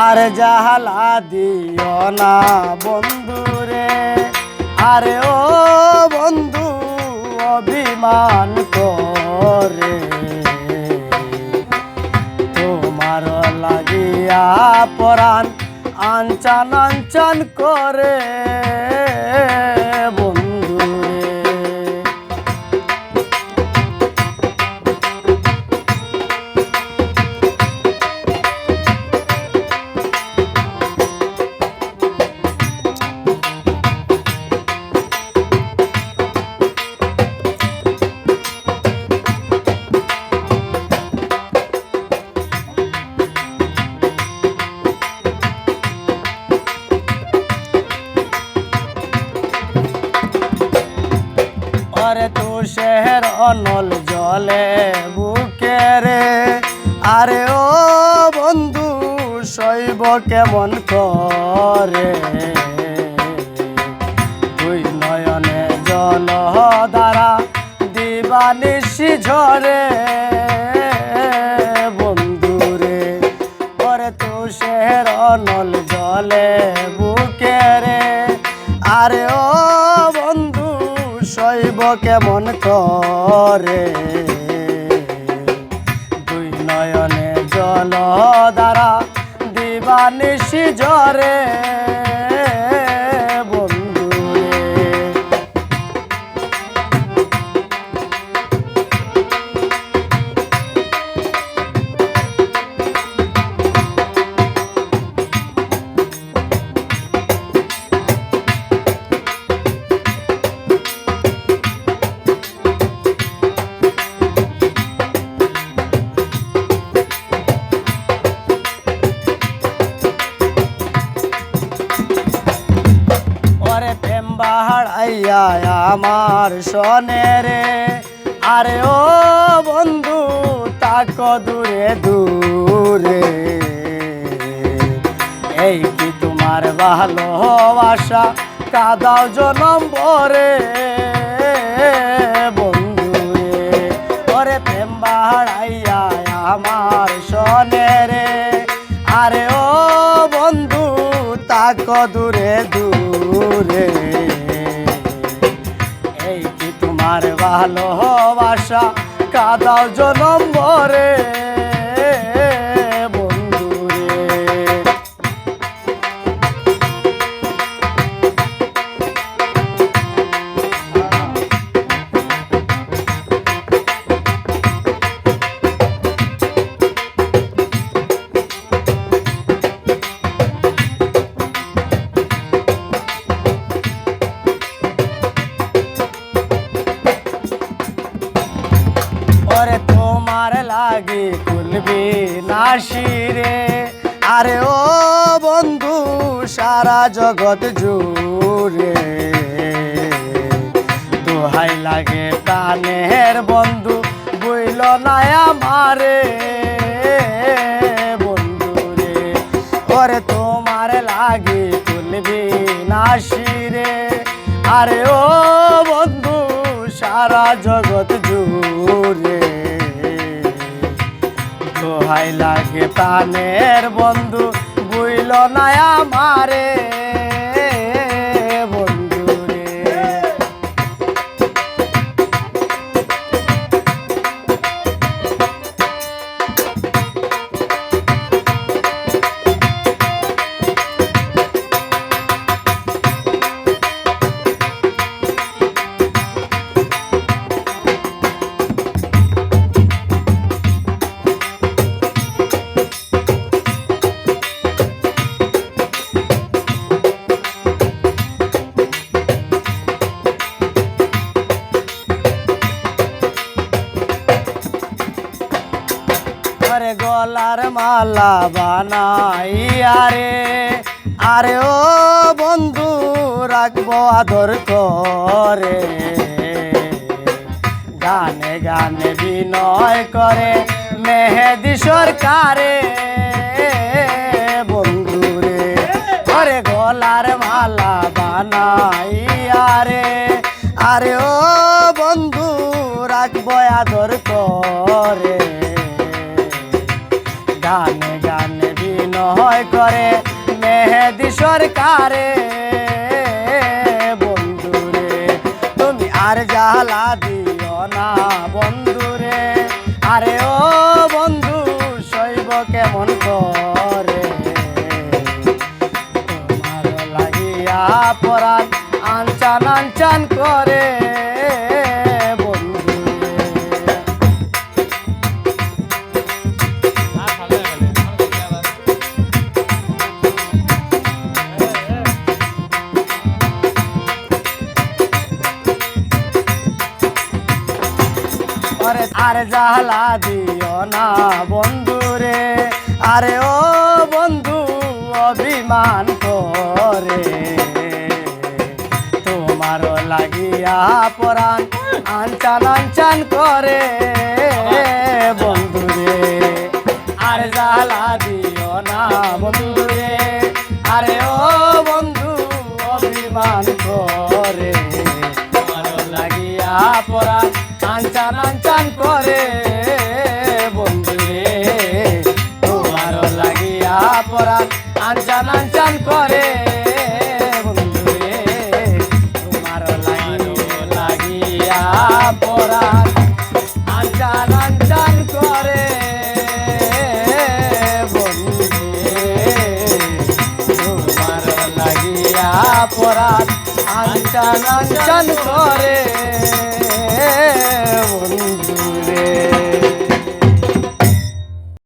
আর জাহালা দিও না বন্ধুরে, আরে ও বন্ধু অভিমান করে তোমার লাগিয়া পরাণ আনচান আনচান করে বন্ধুরে। আরে তুষের অনল জলে বুকে রে, আরে ও বন্ধু শৈব কেমন করে দুই নয়নে জল দ্বারা দিবানিশি ঝরে বন্ধুরে। ওরে তুষের অনল জলে বুকে রে, আরে ও বন্ধু শৈব কেমন করে দুই নয়নে জল দ্বারা দিবানিশি ঝরে বন্ধুরে। বাহাড়াইয়া আমার সনে রে, আরে ও বন্ধু তাক দূরে দূরে এই কি তোমার ভালোবাসা কাদাও জনম ভরে বন্ধুরে। ওরে প্রেম বাহাড়াইয়া আমার সনে রে, আরে ও বন্ধু তাক দূরে দূরে এই কি তোমার ভালোবাসা কাদাও জনম ভরে বন্ধুরে। ওরে তোমার লাগি কুলবি নাশিরে, আরে ও বন্ধু সারা জগৎ জুড়ে দোহাই লাগে প্রাণের বন্ধু বইল না আমারে বন্ধুরে। ওরে তোমার লাগি কুলবি নাশিরে, আরে ও বন্ধু সারা জগৎ জুড়ে দোহাই লাগে প্রাণের বন্ধু বুইল না আমারে বন্ধুরে। গলার মালা বানাইয়া রে, আরে ও বন্ধু রাখবো আদর করে গানে গানে বিনয় করে মেহেদি সরকারে বন্ধুরে। ওরে গলার মালা বানাইয়া রে, আরে ও বন্ধু রাখবো আদর করে গানে গানে বিন বিনয় করে মেহেদি সরকারে বন্ধুরে তুমি আর জ্বালা দিও না বন্ধুরে আরে ও বন্ধু শৈব কেমন করে তোমার লাগিয়া পরাণ আনচান আনচান করে আর জ্বালা দিও না বন্ধুরে আরে ও বন্ধু অভিমান করে তোমার লাগিয়া পরাণ আনচান আনচান করে বন্ধুরে আর জ্বালা দিও না বন্ধুরে আরে ও বন্ধু অভিমান করে তোমার লাগিয়া পরাণ আনচান আনচান করে বন্ধুরে তোমার লাগিয়া পরাণ আনচান আনচান করে বন্ধুরে তোমার লাগিয়া পরাণ আনচান আনচান করে বন্ধুরে তোমার লাগিয়া পরাণ আনচান আনচান করে